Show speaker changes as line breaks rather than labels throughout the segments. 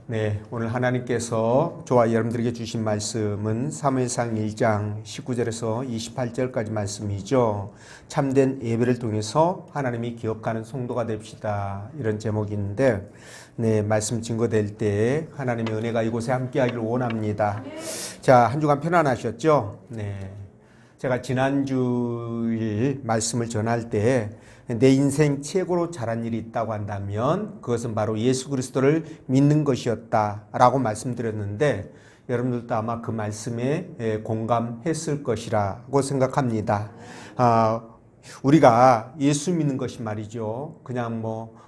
네, 오늘 하나님께서 저와 여러분들에게 주신 말씀은 사무엘상 1장 19절에서 28절까지 말씀이죠. 참된 예배를 통해서 하나님이 기억하는 성도가 됩시다. 이런 제목인데, 네, 말씀 증거될 때 하나님의 은혜가 이곳에 함께하기를 원합니다. 자, 한 주간 편안하셨죠? 네, 제가 지난주일 말씀을 전할 때 내 인생 최고로 잘한 일이 있다고 한다면 그것은 바로 예수 그리스도를 믿는 것이었다라고 말씀드렸는데, 여러분들도 아마 그 말씀에 공감했을 것이라고 생각합니다. 우리가 예수 믿는 것이 말이죠, 그냥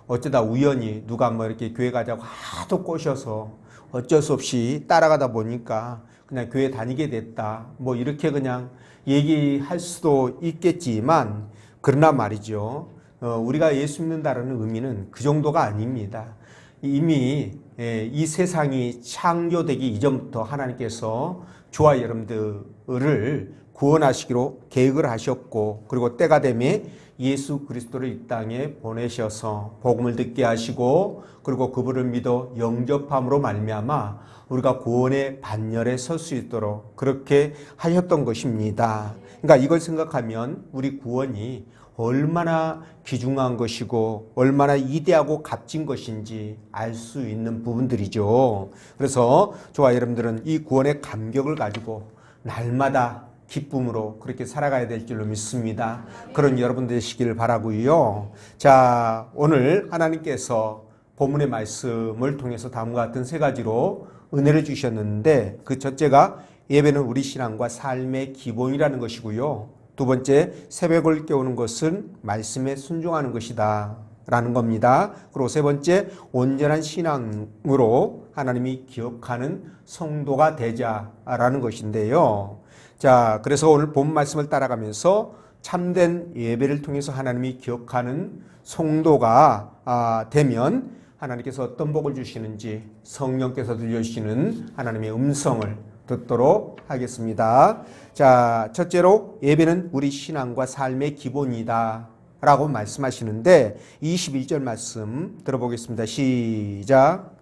어쩌다 우연히 누가 이렇게 교회 가자고 하도 꼬셔서 어쩔 수 없이 따라가다 보니까 그냥 교회 다니게 됐다, 이렇게 그냥 얘기할 수도 있겠지만, 그러나 말이죠, 우리가 예수 믿는다는 의미는 그 정도가 아닙니다. 이미 이 세상이 창조되기 이전부터 하나님께서 저와 여러분들을 구원하시기로 계획을 하셨고, 그리고 때가 되면 예수 그리스도를 이 땅에 보내셔서 복음을 듣게 하시고, 그리고 그분을 믿어 영접함으로 말미암아 우리가 구원의 반열에 설 수 있도록 그렇게 하셨던 것입니다. 그러니까 이걸 생각하면 우리 구원이 얼마나 귀중한 것이고 얼마나 이대하고 값진 것인지 알 수 있는 부분들이죠. 그래서 저와 여러분들은 이 구원의 감격을 가지고 날마다 기쁨으로 그렇게 살아가야 될 줄로 믿습니다. 그런 여러분 되시길 바라고요. 자, 오늘 하나님께서 본문의 말씀을 통해서 다음과 같은 세 가지로 은혜를 주셨는데, 그 첫째가 예배는 우리 신앙과 삶의 기본이라는 것이고요. 두 번째, 새벽을 깨우는 것은 말씀에 순종하는 것이다 라는 겁니다. 그리고 세 번째, 온전한 신앙으로 하나님이 기억하는 성도가 되자라는 것인데요. 자, 그래서 오늘 본 말씀을 따라가면서 참된 예배를 통해서 하나님이 기억하는 성도가 되면 하나님께서 어떤 복을 주시는지 성령께서 들려주시는 하나님의 음성을 듣도록 하겠습니다. 자, 첫째로 예배는 우리 신앙과 삶의 기본이다 라고 말씀하시는데, 21절 말씀 들어보겠습니다. 시작.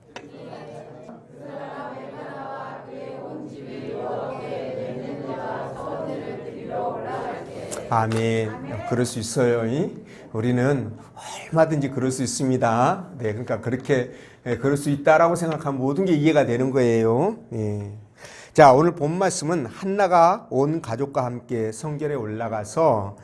아멘. 그럴 수 있어요. 우리는 얼마든지 그럴 수 있습니다. 네, 그러니까 그렇게 그럴 수 있다라고 생각하면 모든 게 이해가 되는 거예요. 예. 자, 오늘 본 말씀은 한나가 온 가족과 함께 성전에 올라가서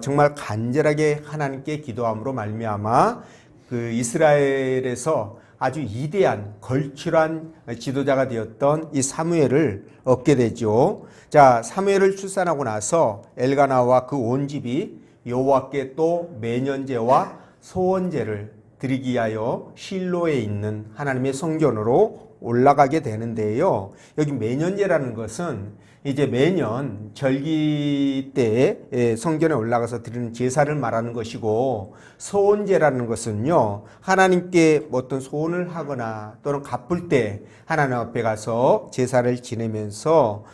정말 간절하게 하나님께 기도함으로 말미암아 그 이스라엘에서 아주 위대한 걸출한 지도자가 되었던 이 사무엘을 얻게 되죠. 자, 사무엘을 출산하고 나서 엘가나와 그 온 집이 여호와께 또 매년제와 소원제를 드리기 위하여 실로에 있는 하나님의 성전으로 올라가게 되는데요. 여기 매년제라는 것은 이제 매년 절기 때에 성전에 올라가서 드리는 제사를 말하는 것이고, 소원제라는 것은요, 하나님께 어떤 소원을 하거나 또는 갚을 때 하나님 앞에 가서 제사를 지내면서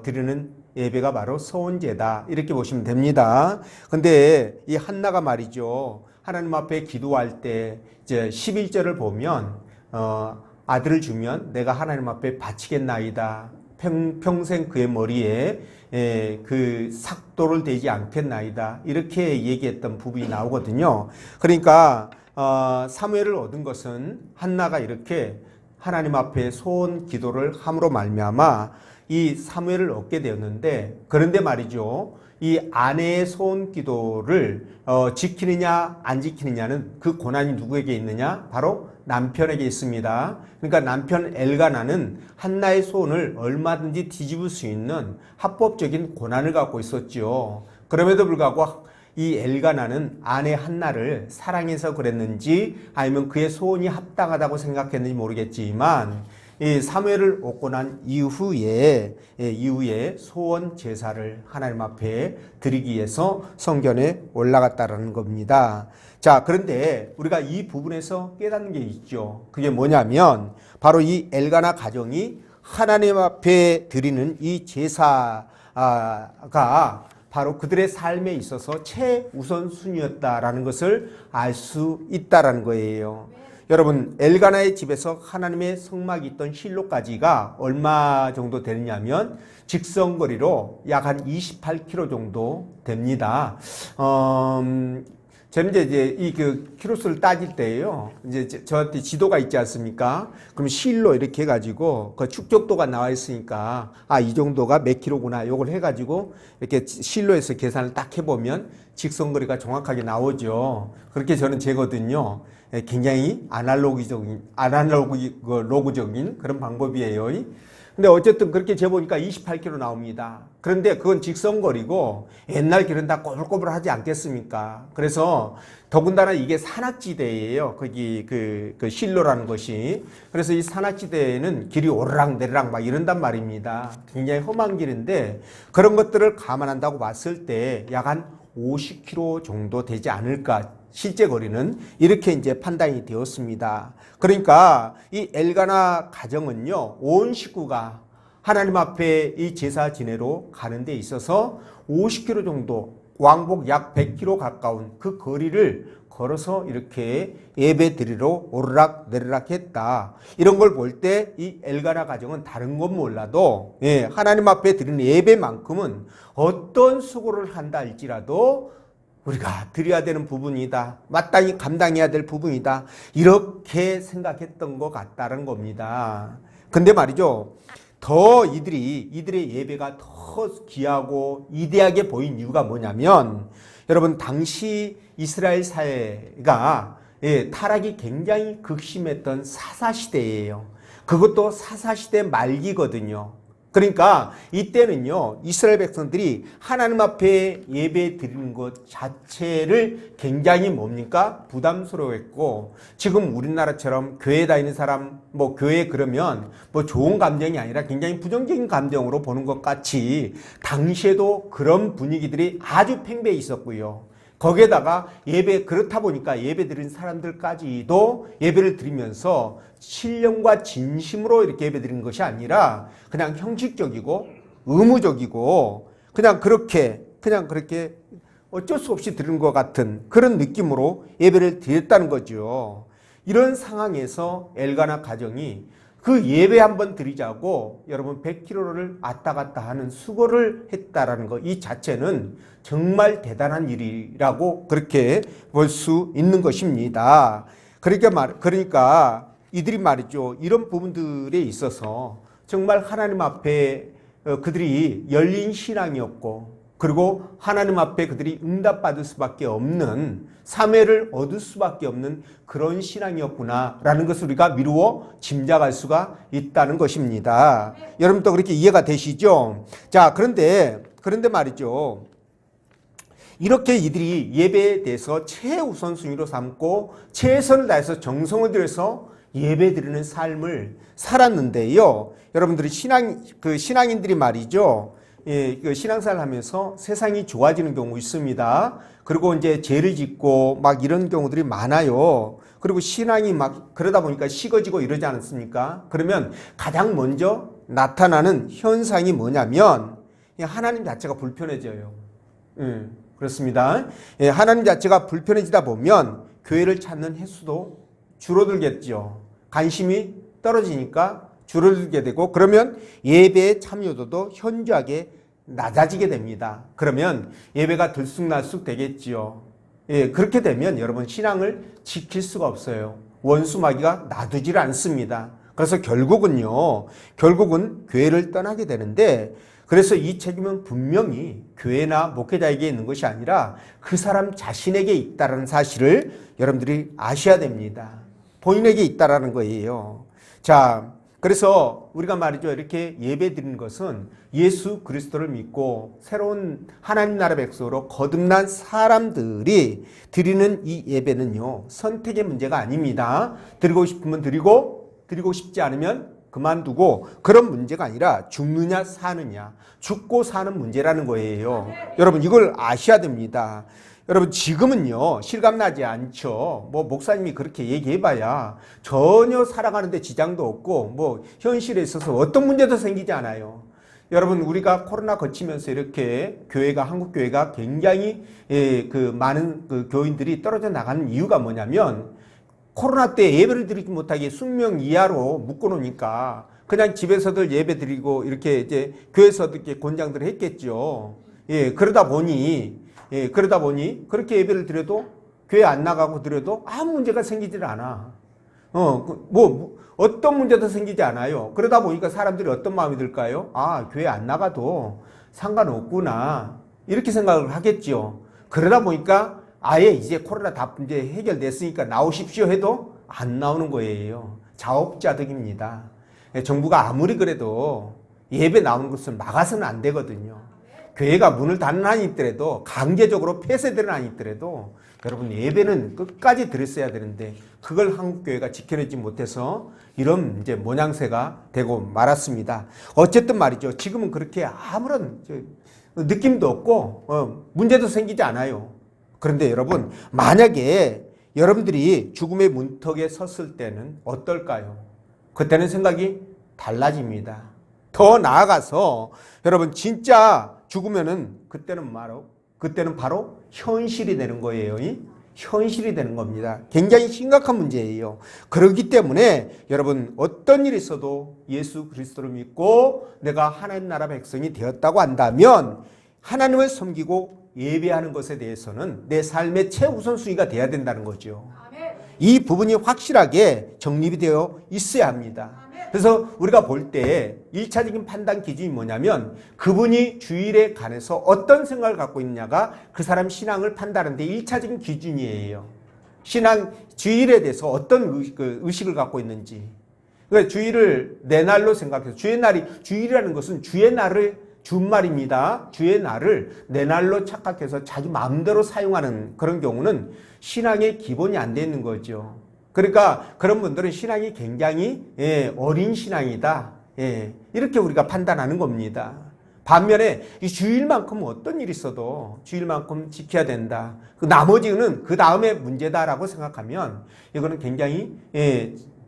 드리는 예배가 바로 소원제다, 이렇게 보시면 됩니다. 근데 이 한나가 말이죠, 하나님 앞에 기도할 때 이제 11절을 보면 아들을 주면 내가 하나님 앞에 바치겠나이다, 평생 그의 머리에 그 삭도를 대지 않겠나이다, 이렇게 얘기했던 부분이 나오거든요. 그러니까 사무엘을 얻은 것은 한나가 이렇게 하나님 앞에 소원 기도를 함으로 말미암아 이 사무엘을 얻게 되었는데, 그런데 말이죠, 이 아내의 소원 기도를 지키느냐 안 지키느냐는 그 권한이 누구에게 있느냐? 바로 남편에게 있습니다. 그러니까 남편 엘가나는 한나의 소원을 얼마든지 뒤집을 수 있는 합법적인 권한을 갖고 있었죠. 그럼에도 불구하고 이 엘가나는 아내 한나를 사랑해서 그랬는지 아니면 그의 소원이 합당하다고 생각했는지 모르겠지만, 이 사무엘을 얻고 난 이후에 소원 제사를 하나님 앞에 드리기 위해서 성전에 올라갔다라는 겁니다. 자, 그런데 우리가 이 부분에서 깨닫는 게 있죠. 그게 뭐냐면 바로 이 엘가나 가정이 하나님 앞에 드리는 이 제사가 바로 그들의 삶에 있어서 최우선순위였다라는 것을 알 수 있다라는 거예요. 여러분 엘가나의 집에서 하나님의 성막이 있던 실로까지가 얼마 정도 되느냐면 직선거리로 약 한 28km 정도 됩니다. 저는 이제 이 그 키로수를 따질 때예요. 이제 저한테 지도가 있지 않습니까? 그럼 실로 이렇게 해가지고 그 축적도가 나와 있으니까 이 정도가 몇 킬로구나. 요걸 해가지고 이렇게 실로에서 계산을 딱 해보면 직선거리가 정확하게 나오죠. 그렇게 저는 재거든요. 굉장히 아날로그적인 그런 방법이에요. 근데 어쨌든 그렇게 재보니까 28km 나옵니다. 그런데 그건 직선거리고 옛날 길은 다 꼬불꼬불하지 않겠습니까? 그래서 더군다나 이게 산악지대예요. 거기 그 실로라는 것이. 그래서 이 산악지대에는 길이 오르락 내리락 막 이런단 말입니다. 굉장히 험한 길인데 그런 것들을 감안한다고 봤을 때 약 한 50km 정도 되지 않을까. 실제 거리는 이렇게 이제 판단이 되었습니다. 그러니까 이 엘가나 가정은요, 온 식구가 하나님 앞에 이 제사 지내러 가는 데 있어서 50km 정도, 왕복 약 100km 가까운 그 거리를 걸어서 이렇게 예배 드리러 오르락 내리락 했다. 이런 걸 볼 때 이 엘가나 가정은 다른 건 몰라도 하나님 앞에 드리는 예배만큼은 어떤 수고를 한다 할지라도 우리가 드려야 되는 부분이다. 마땅히 감당해야 될 부분이다. 이렇게 생각했던 것 같다는 겁니다. 근데 말이죠. 더 이들의 예배가 더 귀하고 이대하게 보인 이유가 뭐냐면 여러분 당시 이스라엘 사회가 타락이 굉장히 극심했던 사사시대예요. 그것도 사사시대 말기거든요. 그러니까 이때는요, 이스라엘 백성들이 하나님 앞에 예배 드리는 것 자체를 굉장히 뭡니까? 부담스러워했고, 지금 우리나라처럼 교회 다니는 사람, 교회 그러면 좋은 감정이 아니라 굉장히 부정적인 감정으로 보는 것 같이, 당시에도 그런 분위기들이 아주 팽배해 있었고요. 거기에다가 그렇다 보니까 예배 드리는 사람들까지도 예배를 드리면서 신령과 진심으로 이렇게 예배 드리는 것이 아니라 그냥 형식적이고 의무적이고 그냥 그렇게 어쩔 수 없이 드리는 것 같은 그런 느낌으로 예배를 드렸다는 거죠. 이런 상황에서 엘가나 가정이 그 예배 한번 드리자고 여러분 100km를 왔다 갔다 하는 수고를 했다라는 것, 이 자체는 정말 대단한 일이라고 그렇게 볼 수 있는 것입니다. 그러니까 이들이 말이죠. 이런 부분들에 있어서 정말 하나님 앞에 그들이 열린 신앙이었고 그리고 하나님 앞에 그들이 응답받을 수밖에 없는 사매를 얻을 수밖에 없는 그런 신앙이었구나라는 것을 우리가 미루어 짐작할 수가 있다는 것입니다. 여러분도 그렇게 이해가 되시죠? 자, 그런데 말이죠. 이렇게 이들이 예배에 대해서 최우선순위로 삼고 최선을 다해서 정성을 들여서 예배 드리는 삶을 살았는데요. 여러분들이 신앙인들이 말이죠. 그 신앙생활을 하면서 세상이 좋아지는 경우 있습니다. 그리고 이제 죄를 짓고 막 이런 경우들이 많아요. 그리고 신앙이 막 그러다 보니까 식어지고 이러지 않습니까? 그러면 가장 먼저 나타나는 현상이 뭐냐면 하나님 자체가 불편해져요. 그렇습니다. 하나님 자체가 불편해지다 보면 교회를 찾는 횟수도 줄어들겠죠. 관심이 떨어지니까 줄어들게 되고 그러면 예배의 참여도도 현저하게 낮아지게 됩니다. 그러면 예배가 들쑥날쑥 되겠지요. 그렇게 되면 여러분 신앙을 지킬 수가 없어요. 원수마귀가 놔두질 않습니다. 그래서 결국은 교회를 떠나게 되는데 그래서 이 책임은 분명히 교회나 목회자에게 있는 것이 아니라 그 사람 자신에게 있다는 사실을 여러분들이 아셔야 됩니다. 본인에게 있다라는 거예요. 자, 그래서 우리가 말이죠. 이렇게 예배 드리는 것은 예수 그리스도를 믿고 새로운 하나님 나라 백성으로 거듭난 사람들이 드리는 이 예배는요. 선택의 문제가 아닙니다. 드리고 싶으면 드리고 싶지 않으면 그만두고 그런 문제가 아니라 죽느냐 사느냐, 죽고 사는 문제라는 거예요. 여러분 이걸 아셔야 됩니다. 여러분 지금은요 실감나지 않죠. 목사님이 그렇게 얘기해봐야 전혀 살아가는데 지장도 없고 현실에 있어서 어떤 문제도 생기지 않아요. 여러분 우리가 코로나 거치면서 이렇게 한국 교회가 굉장히 많은 교인들이 떨어져 나가는 이유가 뭐냐면 코로나 때 예배를 드리지 못하게 숙명 이하로 묶어놓으니까 그냥 집에서들 예배 드리고 이렇게 이제 교회에서도 이렇게 권장들을 했겠죠. 예, 그러다 보니 그렇게 예배를 드려도 교회 안 나가고 드려도 아무 문제가 생기질 않아. 어떤 문제도 생기지 않아요. 그러다 보니까 사람들이 어떤 마음이 들까요? 아, 교회 안 나가도 상관없구나. 이렇게 생각을 하겠죠. 그러다 보니까 아예 이제 코로나 다 문제 해결됐으니까 나오십시오 해도 안 나오는 거예요. 자업자득입니다. 정부가 아무리 그래도 예배 나오는 것을 막아서는 안 되거든요. 교회가 문을 닫는 한이 있더라도 강제적으로 폐쇄되는 한이 있더라도 여러분 예배는 끝까지 드렸어야 되는데 그걸 한국교회가 지켜내지 못해서 이런 이제 모양새가 되고 말았습니다. 어쨌든 말이죠. 지금은 그렇게 아무런 느낌도 없고 문제도 생기지 않아요. 그런데 여러분 만약에 여러분들이 죽음의 문턱에 섰을 때는 어떨까요? 그때는 생각이 달라집니다. 더 나아가서 여러분 진짜 죽으면은 그때는 바로 현실이 되는 거예요. 현실이 되는 겁니다. 굉장히 심각한 문제예요. 그렇기 때문에 여러분 어떤 일이 있어도 예수 그리스도를 믿고 내가 하나님 나라 백성이 되었다고 한다면 하나님을 섬기고 예배하는 것에 대해서는 내 삶의 최우선순위가 돼야 된다는 거죠. 이 부분이 확실하게 정립이 되어 있어야 합니다. 그래서 우리가 볼 때 1차적인 판단 기준이 뭐냐면 그분이 주일에 관해서 어떤 생각을 갖고 있느냐가 그 사람 신앙을 판단하는 데 1차적인 기준이에요. 주일에 대해서 어떤 의식을 갖고 있는지. 그러니까 주일을 내 날로 생각해서 주일이라는 것은 주의 날을 준말입니다. 주의 날을 내 날로 착각해서 자기 마음대로 사용하는 그런 경우는 신앙의 기본이 안 돼 있는 거죠. 그러니까 그런 분들은 신앙이 굉장히 어린 신앙이다. 이렇게 우리가 판단하는 겁니다. 반면에 이 주일만큼 어떤 일이 있어도 주일만큼 지켜야 된다. 나머지는 그 다음에 문제다라고 생각하면 이거는 굉장히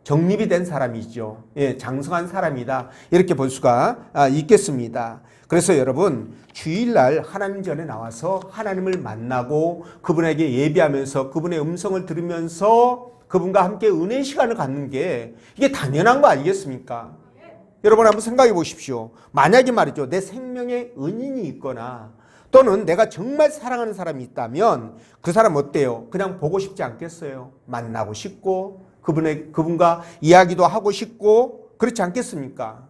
정립이 된 사람이죠. 장성한 사람이다. 이렇게 볼 수가 있겠습니다. 그래서 여러분 주일날 하나님 전에 나와서 하나님을 만나고 그분에게 예배하면서 그분의 음성을 들으면서 그분과 함께 은혜의 시간을 갖는 게 이게 당연한 거 아니겠습니까? 여러분 한번 생각해 보십시오. 만약에 말이죠. 내 생명의 은인이 있거나 또는 내가 정말 사랑하는 사람이 있다면 그 사람 어때요? 그냥 보고 싶지 않겠어요? 만나고 싶고 그분과 이야기도 하고 싶고 그렇지 않겠습니까?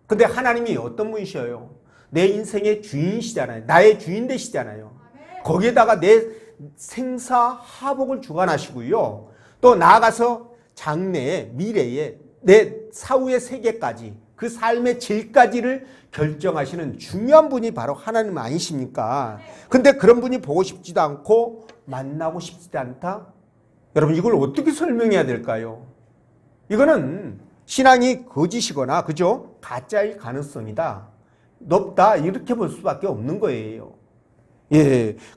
근데 하나님이 어떤 분이셔요? 내 인생의 주인이시잖아요. 나의 주인 되시잖아요. 거기에다가 내 생사하복을 주관하시고요. 또 나아가서 장래에 미래에 내 사후의 세계까지 그 삶의 질까지를 결정하시는 중요한 분이 바로 하나님 아니십니까? 근데 그런 분이 보고 싶지도 않고 만나고 싶지도 않다? 여러분 이걸 어떻게 설명해야 될까요? 이거는 신앙이 거짓이거나 그죠? 가짜일 가능성이다. 높다 이렇게 볼 수밖에 없는 거예요.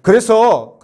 그래서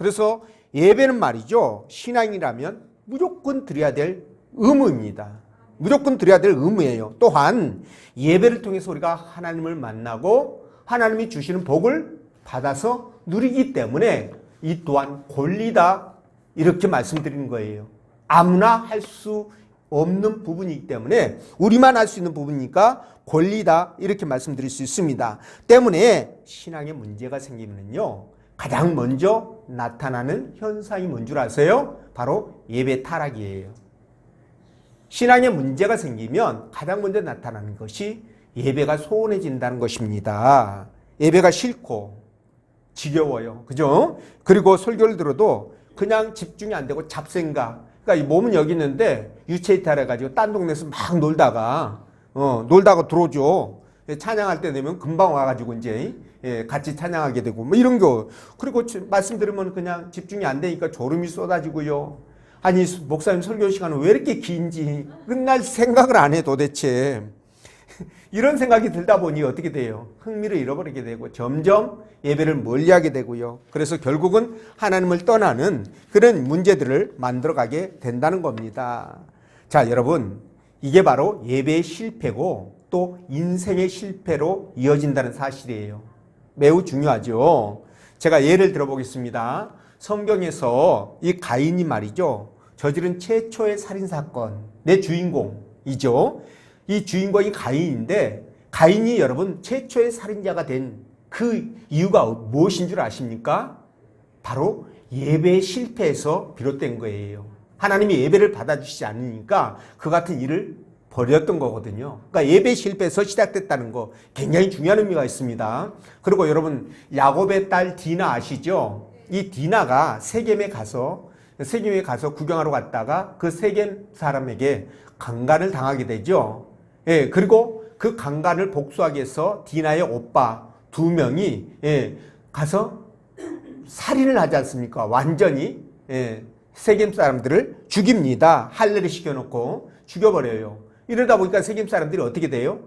예배는 말이죠. 신앙이라면 무조건 드려야 될 의무입니다. 무조건 드려야 될 의무예요. 또한 예배를 통해서 우리가 하나님을 만나고 하나님이 주시는 복을 받아서 누리기 때문에 이 또한 권리다 이렇게 말씀드리는 거예요. 아무나 할 수 없는 부분이기 때문에 우리만 할 수 있는 부분이니까 권리다 이렇게 말씀드릴 수 있습니다. 때문에 신앙에 문제가 생기면요. 가장 먼저 나타나는 현상이 뭔 줄 아세요? 바로 예배 타락이에요. 신앙에 문제가 생기면 가장 먼저 나타나는 것이 예배가 소원해진다는 것입니다. 예배가 싫고 지겨워요. 그죠? 그리고 설교를 들어도 그냥 집중이 안 되고 잡생각. 그러니까 이 몸은 여기 있는데 유체 이탈해가지고 딴 동네에서 막 놀다가 들어오죠. 찬양할 때 되면 금방 와가지고 이제 같이 찬양하게 되고 뭐 이런 거. 그리고 말씀 들으면 그냥 집중이 안 되니까 졸음이 쏟아지고요. 아니 목사님 설교 시간은 왜 이렇게 긴지 끝날 생각을 안 해 도대체. 이런 생각이 들다 보니 어떻게 돼요? 흥미를 잃어버리게 되고 점점 예배를 멀리하게 되고요. 그래서 결국은 하나님을 떠나는 그런 문제들을 만들어가게 된다는 겁니다. 자, 여러분 이게 바로 예배의 실패고 또 인생의 실패로 이어진다는 사실이에요. 매우 중요하죠. 제가 예를 들어보겠습니다. 성경에서 이 가인이 말이죠. 저지른 최초의 살인사건의 주인공이죠. 이 주인공이 가인인데 가인이 여러분 최초의 살인자가 된 그 이유가 무엇인 줄 아십니까? 바로 예배 실패에서 비롯된 거예요. 하나님이 예배를 받아주시지 않으니까 그 같은 일을 벌였던 거거든요. 그러니까 예배 실패에서 시작됐다는 거 굉장히 중요한 의미가 있습니다. 그리고 여러분 야곱의 딸 디나 아시죠? 이 디나가 세겜에 가서 구경하러 갔다가 그 세겜 사람에게 강간을 당하게 되죠. 예, 그리고 그 강간을 복수하기 위해서 디나의 오빠 2명이 가서 살인을 하지 않습니까? 완전히 세겜 사람들을 죽입니다. 할례를 시켜놓고 죽여버려요. 이러다 보니까 세겜 사람들이 어떻게 돼요?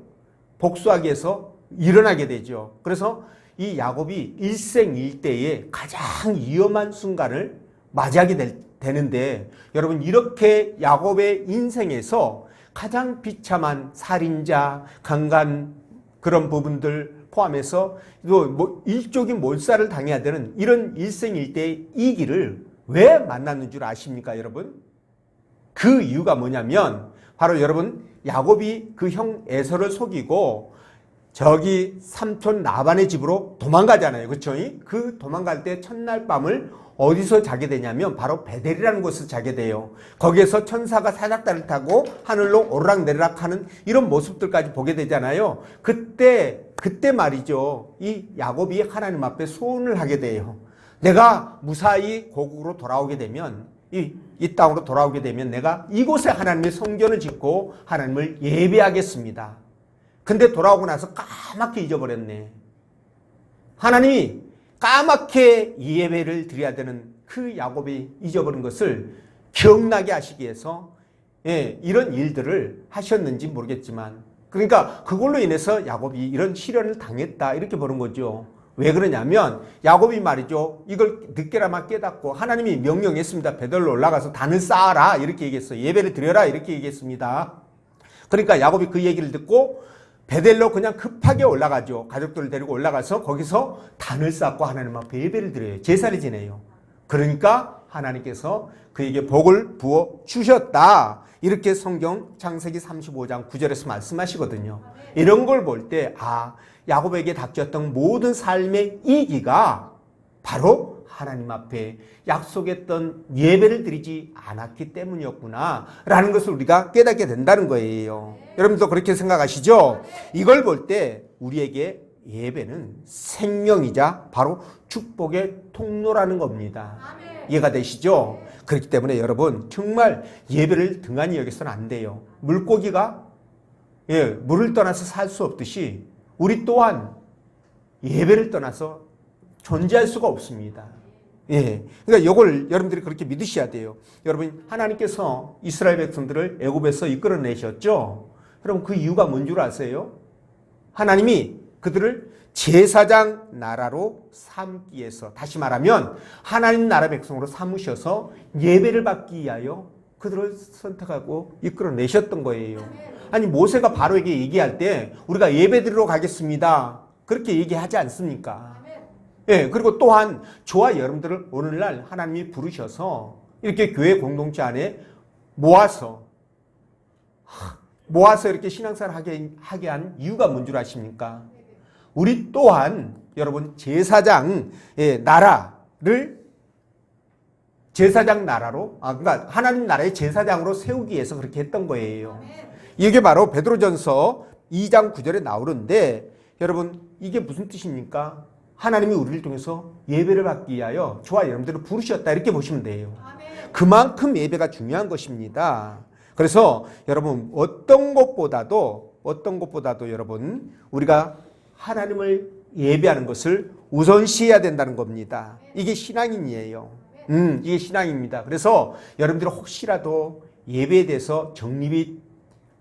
복수하기 위해서 일어나게 되죠. 그래서 이 야곱이 일생일대에 가장 위험한 순간을 맞이하게 되는데 여러분 이렇게 야곱의 인생에서 가장 비참한 살인자, 강간 그런 부분들 포함해서 또 일종의 몰살을 당해야 되는 이런 일생일대의 이 길을 왜 만났는 줄 아십니까, 여러분? 그 이유가 뭐냐면 바로 여러분 야곱이 그 형 에서를 속이고 저기 삼촌 라반의 집으로 도망가잖아요. 그렇죠? 그 도망갈 때 첫날 밤을 어디서 자게 되냐면 바로 베델이라는 곳에서 자게 돼요. 거기에서 천사가 사닥다리를 타고 하늘로 오르락내리락 하는 이런 모습들까지 보게 되잖아요. 그때 말이죠. 이 야곱이 하나님 앞에 소원을 하게 돼요. 내가 무사히 고국으로 돌아오게 되면 이 땅으로 돌아오게 되면 내가 이곳에 하나님의 성전을 짓고 하나님을 예배하겠습니다. 근데 돌아오고 나서 까맣게 잊어버렸네. 하나님이 까맣게 예배를 드려야 되는 그 야곱이 잊어버린 것을 기억나게 하시기 위해서 이런 일들을 하셨는지 모르겠지만 그러니까 그걸로 인해서 야곱이 이런 시련을 당했다 이렇게 보는 거죠. 왜 그러냐면 야곱이 말이죠. 이걸 늦게나마 깨닫고 하나님이 명령했습니다. 베델로 올라가서 단을 쌓아라 이렇게 얘기했어요. 예배를 드려라 이렇게 얘기했습니다. 그러니까 야곱이 그 얘기를 듣고 베델로 그냥 급하게 올라가죠. 가족들을 데리고 올라가서 거기서 단을 쌓고 하나님 앞에 예배를 드려요. 제사를 지내요. 그러니까 하나님께서 그에게 복을 부어 주셨다. 이렇게 성경 창세기 35장 9절에서 말씀하시거든요. 이런 걸 볼 때 야곱에게 닥쳤던 모든 삶의 이기가 바로 하나님 앞에 약속했던 예배를 드리지 않았기 때문이었구나 라는 것을 우리가 깨닫게 된다는 거예요. 여러분도 그렇게 생각하시죠? 이걸 볼 때 우리에게 예배는 생명이자 바로 축복의 통로라는 겁니다. 이해가 되시죠? 그렇기 때문에 여러분 정말 예배를 등한히 여기서는 안 돼요. 물고기가 물을 떠나서 살 수 없듯이 우리 또한 예배를 떠나서 존재할 수가 없습니다. 그러니까 이걸 여러분들이 그렇게 믿으셔야 돼요. 여러분 하나님께서 이스라엘 백성들을 애굽에서 이끌어내셨죠. 그럼 그 이유가 뭔 줄 아세요? 하나님이 그들을 제사장 나라로 삼기 위해서 다시 말하면 하나님 나라 백성으로 삼으셔서 예배를 받기 위하여 그들을 선택하고 이끌어내셨던 거예요. 아니 모세가 바로에게 얘기할 때 우리가 예배드리러 가겠습니다. 그렇게 얘기하지 않습니까? 그리고 또한 저와 여러분들을 오늘날 하나님이 부르셔서 이렇게 교회 공동체 안에 모아서 이렇게 신앙생활 하게 한 이유가 뭔 줄 아십니까? 우리 또한 여러분 제사장 나라로 그러니까 하나님 나라의 제사장으로 세우기 위해서 그렇게 했던 거예요. 이게 바로 베드로전서 2장 9절에 나오는데 여러분 이게 무슨 뜻입니까? 하나님이 우리를 통해서 예배를 받기 위하여 저와 여러분들을 부르셨다 이렇게 보시면 돼요. 그만큼 예배가 중요한 것입니다. 그래서 여러분 어떤 것보다도 여러분 우리가 하나님을 예배하는 것을 우선시해야 된다는 겁니다. 이게 신앙인이에요. 이게 신앙입니다. 그래서 여러분들이 혹시라도 예배에 대해서 정립이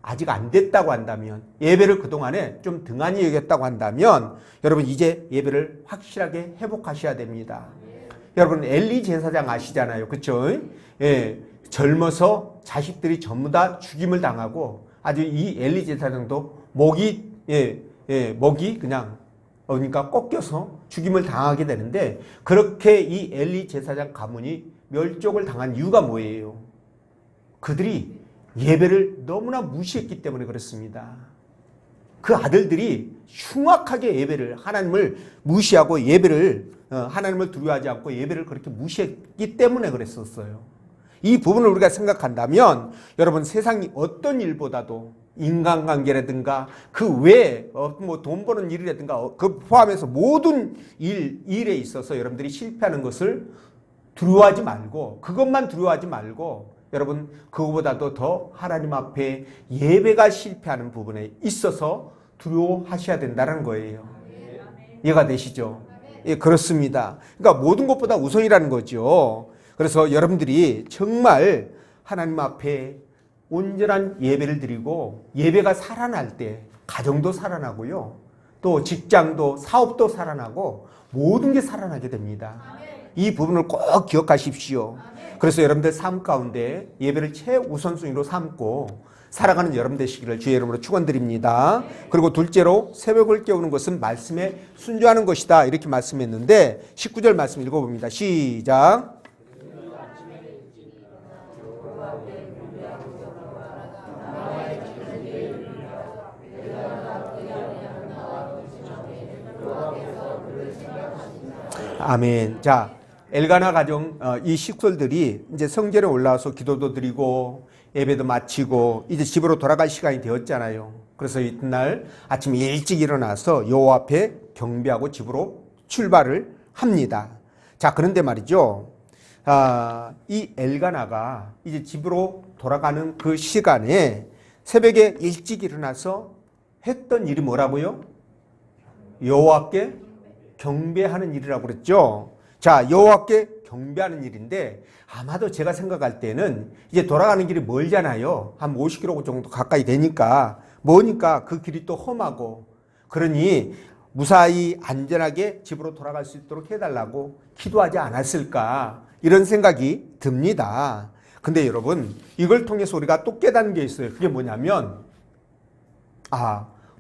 아직 안 됐다고 한다면 예배를 그동안에 좀 등한히 여겼다고 한다면 여러분 이제 예배를 확실하게 회복하셔야 됩니다. 여러분 엘리 제사장 아시잖아요. 그렇죠? 젊어서 자식들이 전부 다 죽임을 당하고 아주 이 엘리 제사장도 목이 그냥 그러니까 꺾여서 죽임을 당하게 되는데 그렇게 이 엘리 제사장 가문이 멸족을 당한 이유가 뭐예요? 그들이 예배를 너무나 무시했기 때문에 그렇습니다. 그 아들들이 흉악하게 예배를, 하나님을 무시하고 예배를, 하나님을 두려워하지 않고 예배를 그렇게 무시했기 때문에 그랬었어요. 이 부분을 우리가 생각한다면 여러분, 세상이 어떤 일보다도 인간관계라든가 그 외에 뭐 돈 버는 일이라든가 그 포함해서 모든 일에 있어서 여러분들이 실패하는 것을 두려워하지 말고, 그것만 두려워하지 말고 여러분, 그거보다도 더 하나님 앞에 예배가 실패하는 부분에 있어서 두려워하셔야 된다는 거예요. 이해가 되시죠? 예, 그렇습니다. 그러니까 모든 것보다 우선이라는 거죠. 그래서 여러분들이 정말 하나님 앞에 온전한 예배를 드리고, 예배가 살아날 때 가정도 살아나고요, 또 직장도, 사업도 살아나고 모든 게 살아나게 됩니다. 이 부분을 꼭 기억하십시오. 그래서 여러분들 삶 가운데 예배를 최우선순위로 삼고 살아가는 여러분 되시기를 주의 이름으로 축원드립니다. 그리고 둘째로, 새벽을 깨우는 것은 말씀에 순종하는 것이다, 이렇게 말씀했는데 19절 말씀 읽어봅니다. 시작. 아멘. 자, 엘가나 가정 이 식솔들이 이제 성전에 올라와서 기도도 드리고 예배도 마치고 이제 집으로 돌아갈 시간이 되었잖아요. 그래서 이튿날 아침 일찍 일어나서 여호와 앞에 경배하고 집으로 출발을 합니다. 자, 그런데 말이죠, 이 엘가나가 이제 집으로 돌아가는 그 시간에 새벽에 일찍 일어나서 했던 일이 뭐라고요? 여호와께 경배하는 일이라고 그랬죠. 자, 여호와께 경배하는 일인데 아마도 제가 생각할 때는 이제 돌아가는 길이 멀잖아요. 한 50km 정도 가까이 되니까, 뭐니까 그 길이 또 험하고, 그러니 무사히 안전하게 집으로 돌아갈 수 있도록 해달라고 기도하지 않았을까, 이런 생각이 듭니다. 근데 여러분, 이걸 통해서 우리가 또 깨닫는 게 있어요. 그게 뭐냐면,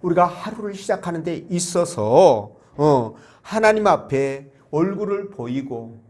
우리가 하루를 시작하는 데 있어서 하나님 앞에 얼굴을 보이고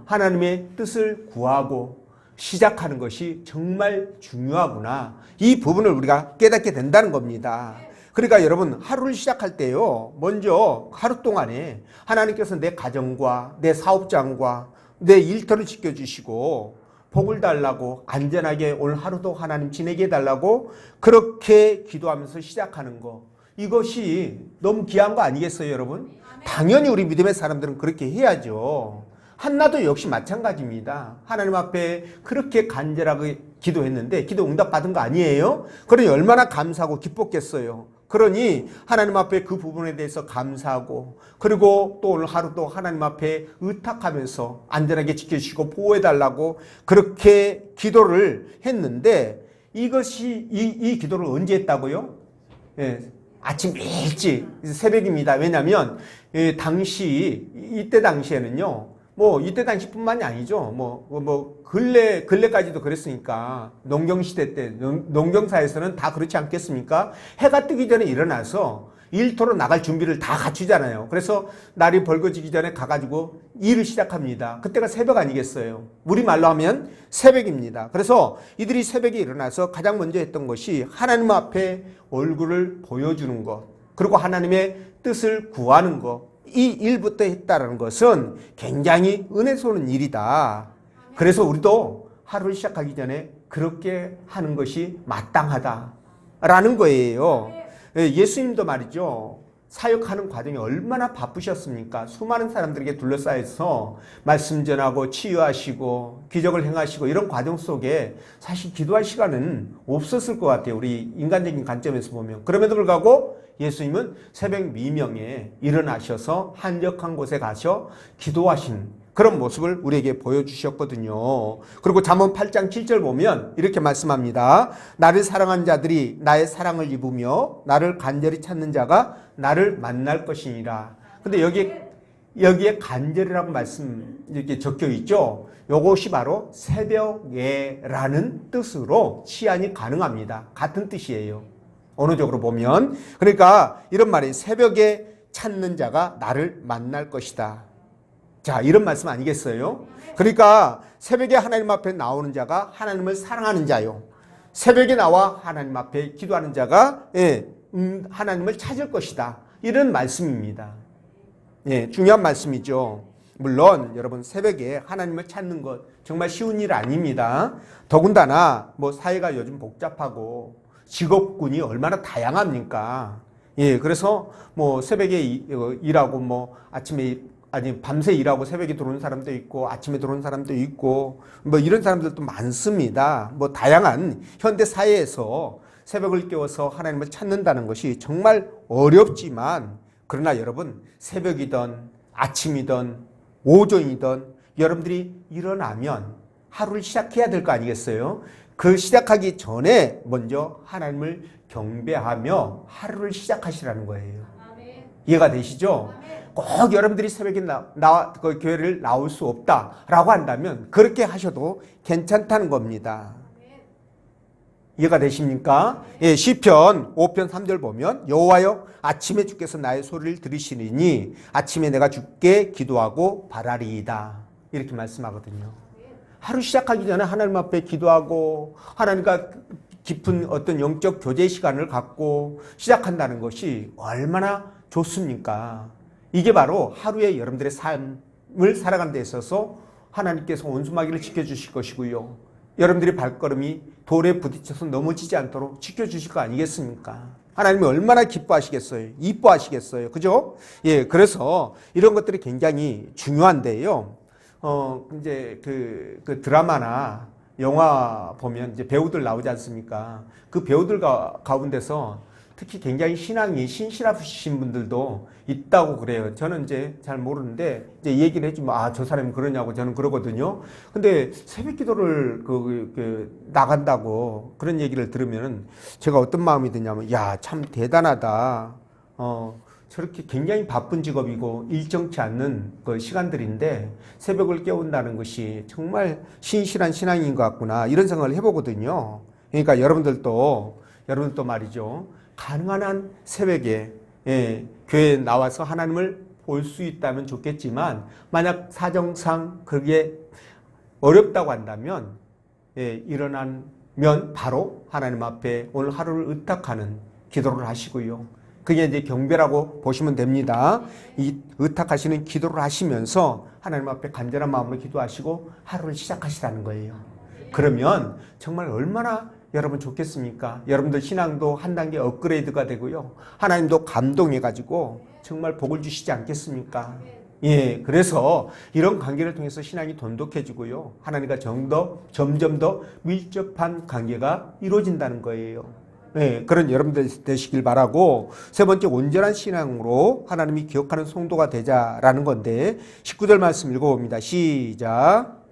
하나님의 뜻을 구하고 시작하는 것이 정말 중요하구나, 이 부분을 우리가 깨닫게 된다는 겁니다. 그러니까 여러분, 하루를 시작할 때요, 먼저 하루 동안에 하나님께서 내 가정과 내 사업장과 내 일터를 지켜주시고 복을 달라고, 안전하게 오늘 하루도 하나님 지내게 해달라고 그렇게 기도하면서 시작하는 거, 이것이 너무 귀한 거 아니겠어요, 여러분? 당연히 우리 믿음의 사람들은 그렇게 해야죠. 한나도 역시 마찬가지입니다. 하나님 앞에 그렇게 간절하게 기도했는데 기도 응답 받은 거 아니에요? 그러니 얼마나 감사하고 기뻤겠어요. 그러니 하나님 앞에 그 부분에 대해서 감사하고, 그리고 또 오늘 하루도 하나님 앞에 의탁하면서 안전하게 지켜주시고 보호해달라고 그렇게 기도를 했는데, 이것이 이 기도를 언제 했다고요? 예, 아침 일찍, 새벽입니다. 왜냐하면 이때 당시에는요, 뭐 이때 당시뿐만이 아니죠. 근래까지도 그랬으니까, 농경시대 때 농경사에서는 다 그렇지 않겠습니까? 해가 뜨기 전에 일어나서 일터로 나갈 준비를 다 갖추잖아요. 그래서 날이 벌거지기 전에 가가지고 일을 시작합니다. 그때가 새벽 아니겠어요? 우리말로 하면 새벽입니다. 그래서 이들이 새벽에 일어나서 가장 먼저 했던 것이 하나님 앞에 얼굴을 보여주는 것, 그리고 하나님의 뜻을 구하는 것, 이 일부터 했다는 것은 굉장히 은혜스러운 일이다. 그래서 우리도 하루를 시작하기 전에 그렇게 하는 것이 마땅하다라는 거예요. 예수님도 말이죠, 사역하는 과정이 얼마나 바쁘셨습니까? 수많은 사람들에게 둘러싸여서 말씀 전하고 치유하시고 기적을 행하시고 이런 과정 속에 사실 기도할 시간은 없었을 것 같아요, 우리 인간적인 관점에서 보면. 그럼에도 불구하고 예수님은 새벽 미명에 일어나셔서 한적한 곳에 가셔 기도하신 그런 모습을 우리에게 보여주셨거든요. 그리고 잠언 8장 7절 보면 이렇게 말씀합니다. 나를 사랑한 자들이 나의 사랑을 입으며 나를 간절히 찾는 자가 나를 만날 것이니라. 근데 여기에 간절이라고 말씀 이렇게 적혀 있죠. 요것이 바로 새벽에라는 뜻으로 치환이 가능합니다. 같은 뜻이에요, 언어적으로 보면. 그러니까 이런 말이, 새벽에 찾는 자가 나를 만날 것이다. 자, 이런 말씀 아니겠어요? 그러니까 새벽에 하나님 앞에 나오는 자가 하나님을 사랑하는 자요. 새벽에 나와 하나님 앞에 기도하는 자가 하나님을 찾을 것이다. 이런 말씀입니다. 예, 중요한 말씀이죠. 물론 여러분 새벽에 하나님을 찾는 것 정말 쉬운 일 아닙니다. 더군다나 뭐 사회가 요즘 복잡하고 직업군이 얼마나 다양합니까? 예, 그래서 뭐 새벽에 일하고 뭐 아침에 아니 밤새 일하고 새벽에 들어오는 사람도 있고 아침에 들어오는 사람도 있고 뭐 이런 사람들도 많습니다. 뭐 다양한 현대 사회에서 새벽을 깨워서 하나님을 찾는다는 것이 정말 어렵지만 그러나 여러분 새벽이든 아침이든 오전이든 여러분들이 일어나면 하루를 시작해야 될 거 아니겠어요? 그 시작하기 전에 먼저 하나님을 경배하며 하루를 시작하시라는 거예요. 이해가 되시죠? 꼭 여러분들이 새벽에 그 교회를 나올 수 없다라고 한다면 그렇게 하셔도 괜찮다는 겁니다. 이해가 되십니까? 예, 시편 5편 3절 보면 여호와여 아침에 주께서 나의 소리를 들으시리니 아침에 내가 주께 기도하고 바라리이다. 이렇게 말씀하거든요. 하루 시작하기 전에 하나님 앞에 기도하고 하나님과 깊은 어떤 영적 교제 시간을 갖고 시작한다는 것이 얼마나 좋습니까? 이게 바로 하루에 여러분들의 삶을 살아가는 데 있어서 하나님께서 온수마귀를 지켜주실 것이고요. 여러분들의 발걸음이 돌에 부딪혀서 넘어지지 않도록 지켜주실 거 아니겠습니까? 하나님이 얼마나 기뻐하시겠어요? 이뻐하시겠어요? 그죠? 예, 그래서 이런 것들이 굉장히 중요한데요. 이제 그 드라마나 영화 보면 이제 배우들 나오지 않습니까? 그 배우들 가운데서 특히 굉장히 신앙이 신실하신 분들도 있다고 그래요. 저는 이제 잘 모르는데 이제 얘기를 해주면 저 사람이 그러냐고 저는 그러거든요. 근데 새벽 기도를 나간다고 그런 얘기를 들으면 제가 어떤 마음이 드냐면 야, 참 대단하다. 저렇게 굉장히 바쁜 직업이고 일정치 않는 그 시간들인데 새벽을 깨운다는 것이 정말 신실한 신앙인 것 같구나 이런 생각을 해보거든요. 그러니까 여러분들도 말이죠. 가능한 한 새벽에 교회에 나와서 하나님을 볼 수 있다면 좋겠지만 만약 사정상 그게 어렵다고 한다면 일어나면 바로 하나님 앞에 오늘 하루를 의탁하는 기도를 하시고요. 그게 이제 경배라고 보시면 됩니다. 이 의탁하시는 기도를 하시면서 하나님 앞에 간절한 마음으로 기도하시고 하루를 시작하시라는 거예요. 그러면 정말 얼마나 여러분 좋겠습니까? 여러분들 신앙도 한 단계 업그레이드가 되고요. 하나님도 감동해가지고 정말 복을 주시지 않겠습니까? 예, 그래서 이런 관계를 통해서 신앙이 돈독해지고요. 하나님과 점점 더 밀접한 관계가 이루어진다는 거예요. 예, 그런 여러분들 되시길 바라고 세 번째 온전한 신앙으로 하나님이 기억하는 성도가 되자라는 건데 19절 말씀 읽어봅니다. 시작.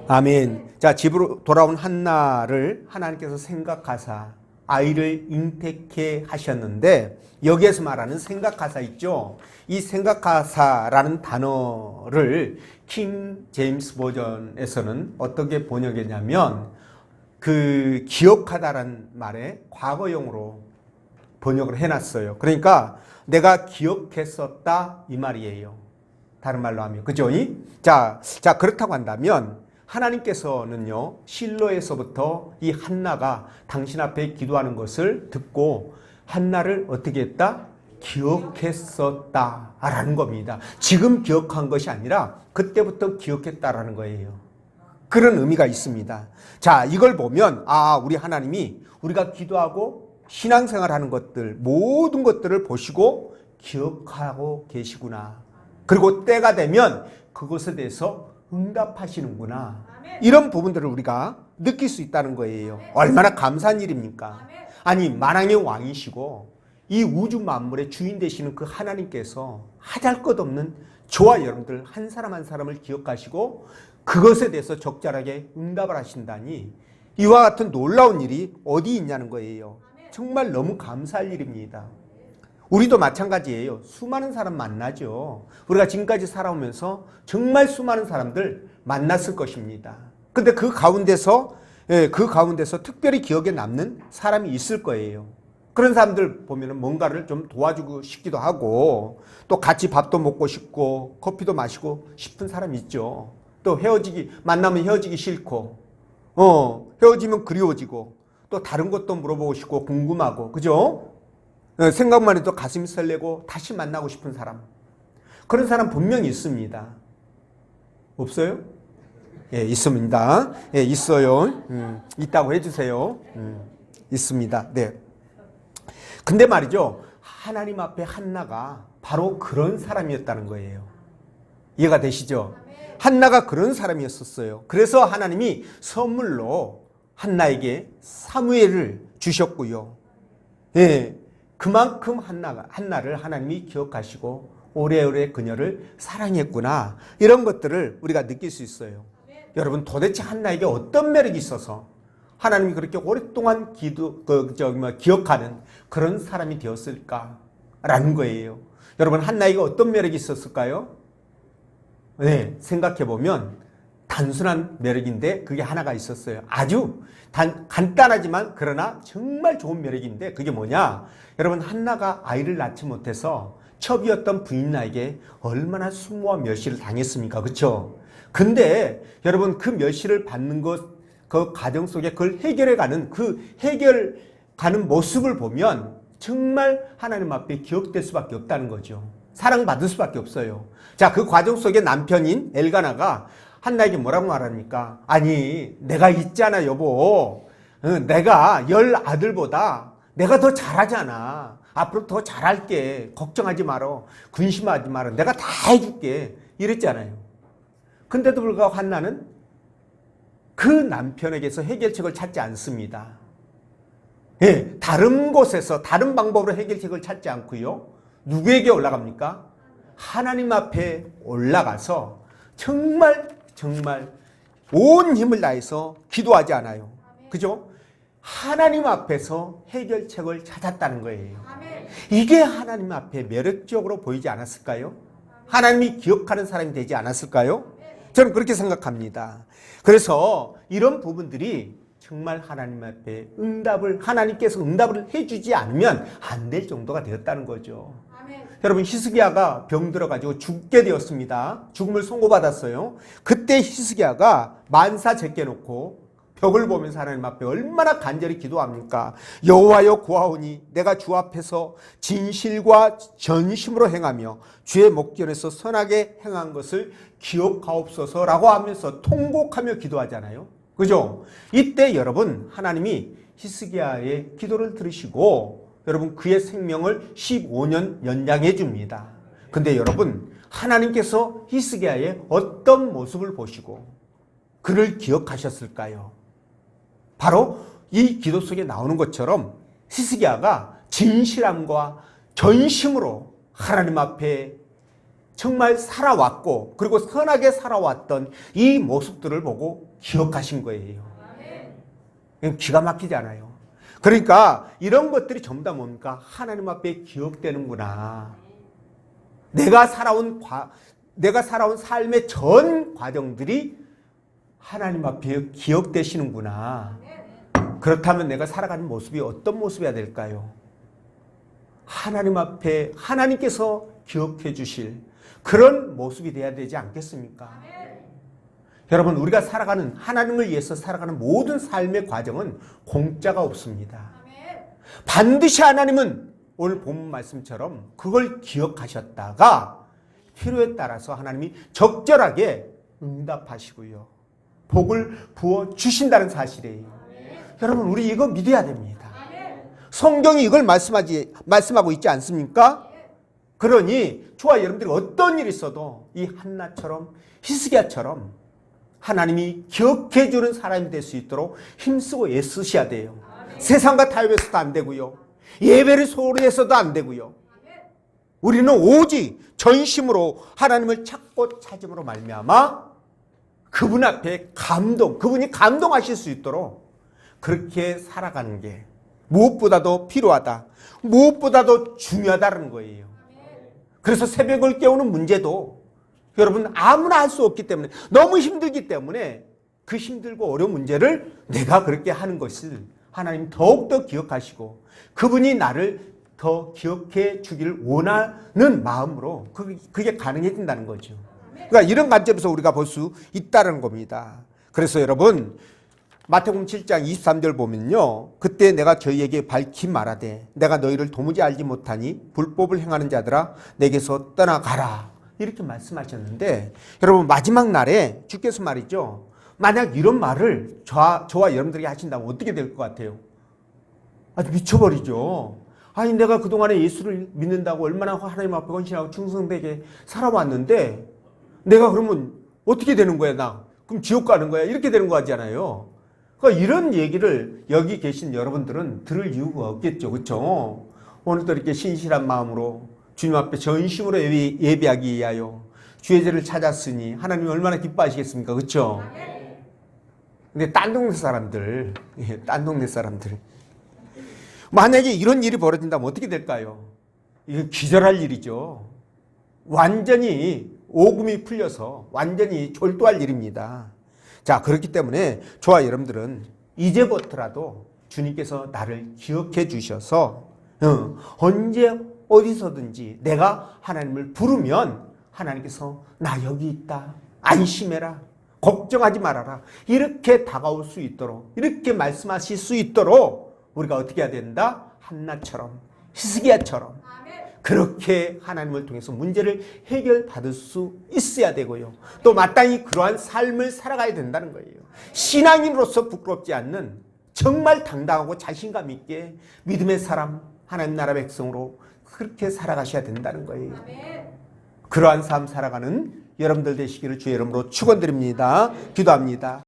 아멘. 자, 집으로 돌아온 한나를 하나님께서 생각하사 아이를 잉태케 하셨는데 여기에서 말하는 생각하사 있죠. 이 생각하사라는 단어를 킹 제임스 버전에서는 어떻게 번역했냐면 그 기억하다라는 말에 과거형으로 번역을 해놨어요. 그러니까 내가 기억했었다 이 말이에요. 다른 말로 하면 그죠? 자 그렇다고 한다면 하나님께서는요 실로에서부터 이 한나가 당신 앞에 기도하는 것을 듣고 한나를 어떻게 했다? 기억했었다라는 겁니다. 지금 기억한 것이 아니라 그때부터 기억했다라는 거예요. 그런 의미가 있습니다. 자, 이걸 보면 우리 하나님이 우리가 기도하고 신앙생활하는 것들 모든 것들을 보시고 기억하고 계시구나. 그리고 때가 되면 그것에 대해서 응답하시는구나. 이런 부분들을 우리가 느낄 수 있다는 거예요. 얼마나 감사한 일입니까? 아니 만왕의 왕이시고 이 우주 만물의 주인 되시는 그 하나님께서 하잘것없는 저와 여러분들 한 사람 한 사람을 기억하시고 그것에 대해서 적절하게 응답을 하신다니 이와 같은 놀라운 일이 어디 있냐는 거예요. 정말 너무 감사할 일입니다. 우리도 마찬가지예요. 수많은 사람 만나죠. 우리가 지금까지 살아오면서 정말 수많은 사람들 만났을 것입니다. 근데 그 가운데서 특별히 기억에 남는 사람이 있을 거예요. 그런 사람들 보면은 뭔가를 좀 도와주고 싶기도 하고, 또 같이 밥도 먹고 싶고 커피도 마시고 싶은 사람이 있죠. 또 만나면 헤어지기 싫고, 헤어지면 그리워지고, 또 다른 것도 물어보고 싶고 궁금하고, 그죠? 생각만 해도 가슴이 설레고 다시 만나고 싶은 사람. 그런 사람 분명히 있습니다. 없어요? 예, 있습니다. 예, 있어요. 있다고 해주세요. 있습니다. 네. 근데 말이죠. 하나님 앞에 한나가 바로 그런 사람이었다는 거예요. 이해가 되시죠? 한나가 그런 사람이었었어요. 그래서 하나님이 선물로 한나에게 사무엘을 주셨고요. 예, 그만큼 한나를 하나님이 기억하시고 오래오래 그녀를 사랑했구나. 이런 것들을 우리가 느낄 수 있어요. 여러분, 도대체 한나에게 어떤 매력이 있어서 하나님이 그렇게 오랫동안 기억하는 그런 사람이 되었을까라는 거예요. 여러분, 한나에게 어떤 매력이 있었을까요? 네, 생각해보면 단순한 매력인데 그게 하나가 있었어요. 아주 간단하지만 그러나 정말 좋은 매력인데 그게 뭐냐? 여러분, 한나가 아이를 낳지 못해서 첩이었던 부인나에게 얼마나 수모와 멸시를 당했습니까? 그렇죠? 근데 여러분, 그 멸시를 받는 그 과정 속에 그걸 해결해가는 모습을 보면 정말 하나님 앞에 기억될 수밖에 없다는 거죠. 사랑받을 수밖에 없어요. 자, 그 과정 속에 남편인 엘가나가 한나에게 뭐라고 말합니까? 아니, 내가 있잖아, 여보. 내가 10 아들보다 내가 더 잘하잖아. 앞으로 더 잘할게. 걱정하지 마라. 근심하지 마라. 내가 다 해줄게. 이랬잖아요. 근데도 불구하고 한나는 그 남편에게서 해결책을 찾지 않습니다. 예, 다른 곳에서 다른 방법으로 해결책을 찾지 않고요. 누구에게 올라갑니까? 하나님 앞에 올라가서 정말 온 힘을 다해서 기도하지 않아요. 그죠? 하나님 앞에서 해결책을 찾았다는 거예요. 이게 하나님 앞에 매력적으로 보이지 않았을까요? 하나님이 기억하는 사람이 되지 않았을까요? 저는 그렇게 생각합니다. 그래서 이런 부분들이 정말 하나님 앞에 하나님께서 응답을 해주지 않으면 안 될 정도가 되었다는 거죠. 아멘. 여러분, 히스기야가 병들어가지고 죽게 되었습니다. 죽음을 선고받았어요. 그때 히스기야가 만사 제껴놓고 벽을 보면서 하나님 앞에 얼마나 간절히 기도합니까? 여호와여, 구하오니 내가 주 앞에서 진실과 전심으로 행하며 주의 목전에서 선하게 행한 것을 기억하옵소서라고 하면서 통곡하며 기도하잖아요. 그죠? 이때 여러분, 하나님이 히스기야의 기도를 들으시고 여러분, 그의 생명을 15년 연장해 줍니다. 근데 여러분, 하나님께서 히스기야의 어떤 모습을 보시고 그를 기억하셨을까요? 바로 이 기도 속에 나오는 것처럼 히스기야가 진실함과 전심으로 하나님 앞에 정말 살아왔고, 그리고 선하게 살아왔던 이 모습들을 보고 기억하신 거예요. 기가 막히지 않아요? 그러니까 이런 것들이 전부 다 뭡니까? 하나님 앞에 기억되는구나. 내가 살아온 삶의 전 과정들이 하나님 앞에 기억되시는구나. 그렇다면 내가 살아가는 모습이 어떤 모습이어야 될까요? 하나님 앞에 하나님께서 기억해 주실 그런 모습이 되어야 되지 않겠습니까? 여러분, 우리가 하나님을 위해서 살아가는 모든 삶의 과정은 공짜가 없습니다. 반드시 하나님은 오늘 본문 말씀처럼 그걸 기억하셨다가 필요에 따라서 하나님이 적절하게 응답하시고요, 복을 부어주신다는 사실이에요. 여러분, 우리 이거 믿어야 됩니다. 성경이 이걸 말씀하고 있지 않습니까? 그러니 저와 여러분들이 어떤 일이 있어도 이 한나처럼, 히스기야처럼 하나님이 기억해 주는 사람이 될 수 있도록 힘쓰고 애쓰셔야 돼요. 세상과 타협해서도 안 되고요, 예배를 소홀히 해서도 안 되고요. 우리는 오직 전심으로 하나님을 찾음으로 말미암아 그분 앞에 그분이 감동하실 수 있도록 그렇게 살아가는 게 무엇보다도 필요하다, 무엇보다도 중요하다는 거예요. 그래서 새벽을 깨우는 문제도 여러분 아무나 할 수 없기 때문에, 너무 힘들기 때문에 그 힘들고 어려운 문제를 내가 그렇게 하는 것을 하나님 더욱더 기억하시고 그분이 나를 더 기억해 주기를 원하는 마음으로 그게 가능해진다는 거죠. 그러니까 이런 관점에서 우리가 볼 수 있다는 겁니다. 그래서 여러분 마태복음 7장 23절 보면요. 그때 내가 저희에게 밝히 말하되 내가 너희를 도무지 알지 못하니 불법을 행하는 자들아 내게서 떠나가라. 이렇게 말씀하셨는데 여러분 마지막 날에 주께서 말이죠. 만약 이런 말을 저와 여러분들에게 하신다면 어떻게 될 것 같아요? 아주 미쳐버리죠. 아니 내가 그동안에 예수를 믿는다고 얼마나 하나님 앞에 헌신하고 충성되게 살아왔는데 내가 그러면 어떻게 되는 거야 나? 그럼 지옥 가는 거야? 이렇게 되는 거 같잖아요. 그러니까 이런 얘기를 여기 계신 여러분들은 들을 이유가 없겠죠. 그렇죠? 오늘도 이렇게 신실한 마음으로 주님 앞에 전심으로 예배하기 위하여 주의 죄를 찾았으니 하나님이 얼마나 기뻐하시겠습니까? 그렇죠? 근데 딴 동네 사람들 만약에 이런 일이 벌어진다면 어떻게 될까요? 이거 기절할 일이죠. 완전히 오금이 풀려서 완전히 졸도할 일입니다. 자, 그렇기 때문에 저와 여러분들은 이제부터라도 주님께서 나를 기억해 주셔서 언제 어디서든지 내가 하나님을 부르면 하나님께서 나 여기 있다. 안심해라. 걱정하지 말아라. 이렇게 다가올 수 있도록 이렇게 말씀하실 수 있도록 우리가 어떻게 해야 된다? 한나처럼 히스기야처럼 그렇게 하나님을 통해서 문제를 해결받을 수 있어야 되고요. 또 마땅히 그러한 삶을 살아가야 된다는 거예요. 신앙인으로서 부끄럽지 않는 정말 당당하고 자신감 있게 믿음의 사람, 하나님 나라 백성으로 그렇게 살아가셔야 된다는 거예요. 그러한 삶 살아가는 여러분들 되시기를 주의 이름으로 축원드립니다. 기도합니다.